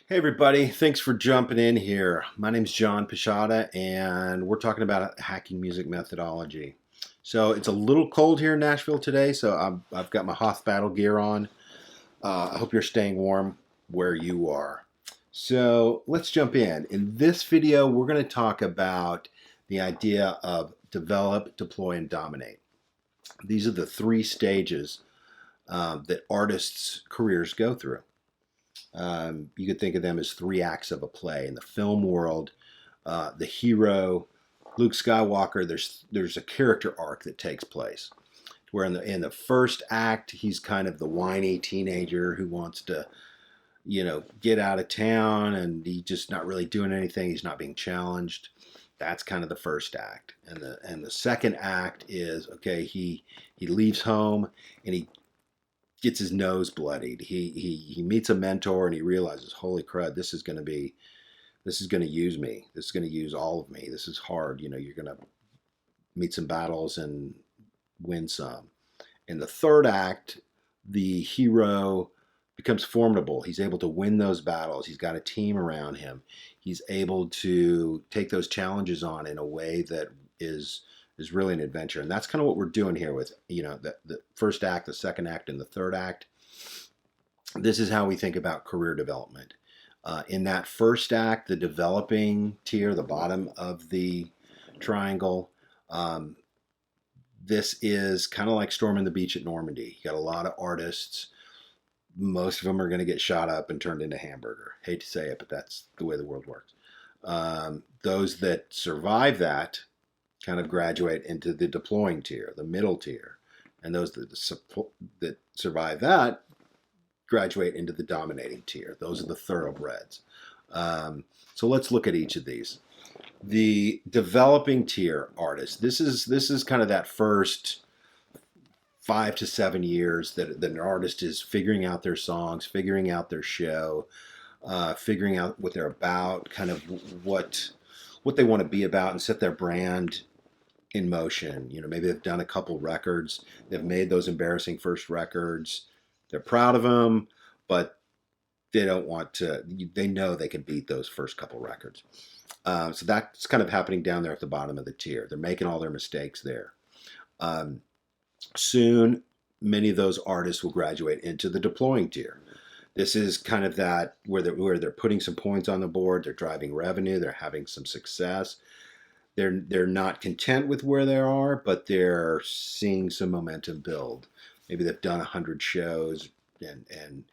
Hey everybody, thanks for jumping in here. My name's John Pashada and we're talking about hacking music methodology. So it's a little cold here in Nashville today, so I've got my Hoth battle gear on. I hope you're staying warm where you are. So let's jump in. In this video, we're going to talk about the idea of develop, deploy, and dominate. These are the three stages that artists' careers go through. You could think of them as three acts of a play. In the film world, the hero, Luke Skywalker, there's a character arc that takes place. Where in the first act, he's kind of the whiny teenager who wants to, get out of town, and he's just not really doing anything. He's not being challenged. That's kind of the first act. And the second act is, okay, he leaves home and he gets his nose bloodied. He meets a mentor and he realizes, holy crud, this is going to use me. This is going to use all of me. This is hard. You're going to meet some battles and win some. In the third act, the hero becomes formidable. He's able to win those battles. He's got a team around him. He's able to take those challenges on in a way that is really an adventure. And that's kind of what we're doing here with, the first act, the second act, and the third act. This is how we think about career development. In that first act, the developing tier, the bottom of the triangle, this is kind of like storming the beach at Normandy. You got a lot of artists. Most of them are going to get shot up and turned into hamburger. Hate to say it, but that's the way the world works. Those that survive that kind of graduate into the deploying tier, the middle tier. And those that survive that graduate into the dominating tier. Those are the thoroughbreds. So let's look at each of these. The developing tier artists. This is kind of that first 5 to 7 years that an artist is figuring out their songs, figuring out their show, figuring out what they're about, kind of what they want to be about, and set their brand in motion. Maybe they've done a couple records. They've made those embarrassing first records. They're proud of them, but they don't want to. They know they can beat those first couple records. So that's kind of happening down there at the bottom of the tier. They're making all their mistakes there. Soon, many of those artists will graduate into the deploying tier. This is kind of that where they're putting some points on the board. They're driving revenue. They're having some success. They're not content with where they are, but they're seeing some momentum build. Maybe they've done 100 shows and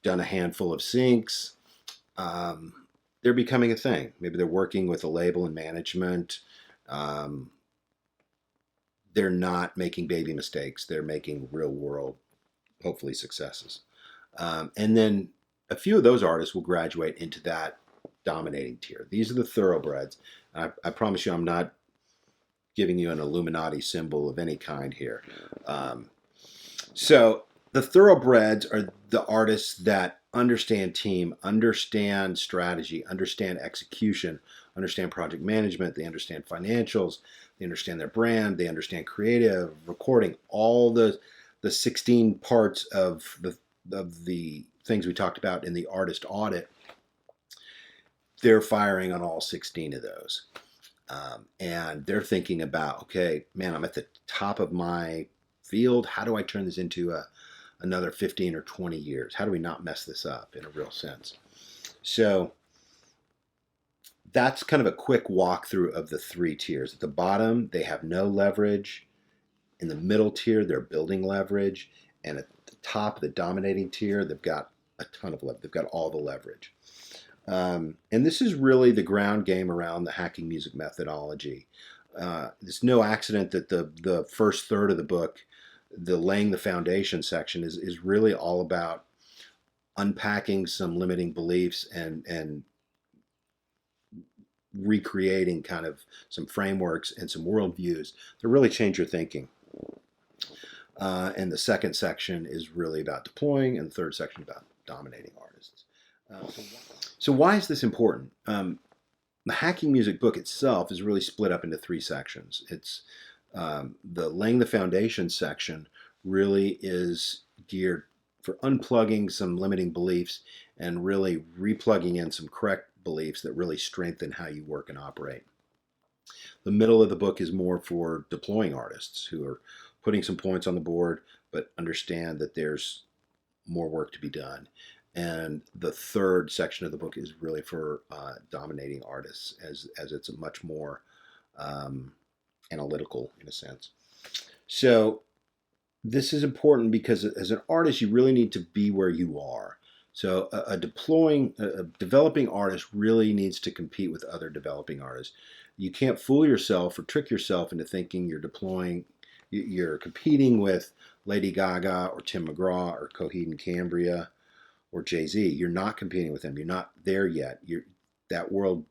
done a handful of syncs. They're becoming a thing. Maybe they're working with a label and management. They're not making baby mistakes. They're making real world, hopefully, successes. And then a few of those artists will graduate into that dominating tier. These are the thoroughbreds. I promise you, I'm not giving you an Illuminati symbol of any kind here. So the thoroughbreds are the artists that understand team, understand strategy, understand execution, understand project management. They understand financials. They understand their brand. They understand creative, recording, all the 16 parts of the things we talked about in the artist audit. They're firing on all 16 of those. And they're thinking about, okay, man, I'm at the top of my field. How do I turn this into another 15 or 20 years? How do we not mess this up in a real sense? So that's kind of a quick walkthrough of the three tiers. At the bottom, they have no leverage. In the middle tier, they're building leverage. And at the top, the dominating tier, they've got a ton of leverage. They've got all the leverage. And this is really the ground game around the hacking music methodology. It's no accident that the first third of the book, the laying the foundation section, is really all about unpacking some limiting beliefs and recreating kind of some frameworks and some worldviews to really change your thinking. And the second section is really about deploying, and the third section about dominating artists. So why is this important? The hacking music book itself is really split up into three sections. It's the laying the foundation section really is geared for unplugging some limiting beliefs and really replugging in some correct beliefs that really strengthen how you work and operate. The middle of the book is more for deploying artists who are putting some points on the board, but understand that there's more work to be done. And the third section of the book is really for dominating artists, as it's a much more analytical in a sense. So this is important because as an artist, you really need to be where you are. So a developing artist really needs to compete with other developing artists. You can't fool yourself or trick yourself into thinking you're competing with Lady Gaga or Tim McGraw or Coheed and Cambria or Jay-Z. You're not competing with them. You're not there yet. That world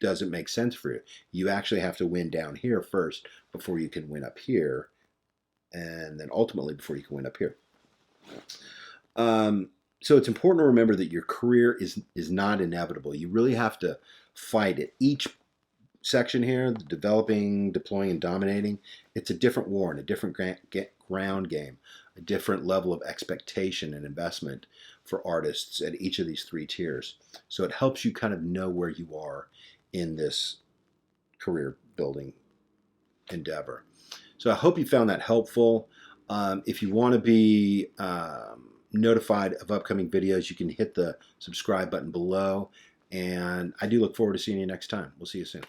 doesn't make sense for you. You actually have to win down here first before you can win up here, and then ultimately before you can win up here. So it's important to remember that your career is not inevitable. You really have to fight it. Each section here, the developing, deploying, and dominating, it's a different war and a different ground game, a different level of expectation and investment for artists at each of these three tiers. So it helps you kind of know where you are in this career building endeavor. So I hope you found that helpful. If you want to be notified of upcoming videos, you can hit the subscribe button below. And I do look forward to seeing you next time. We'll see you soon.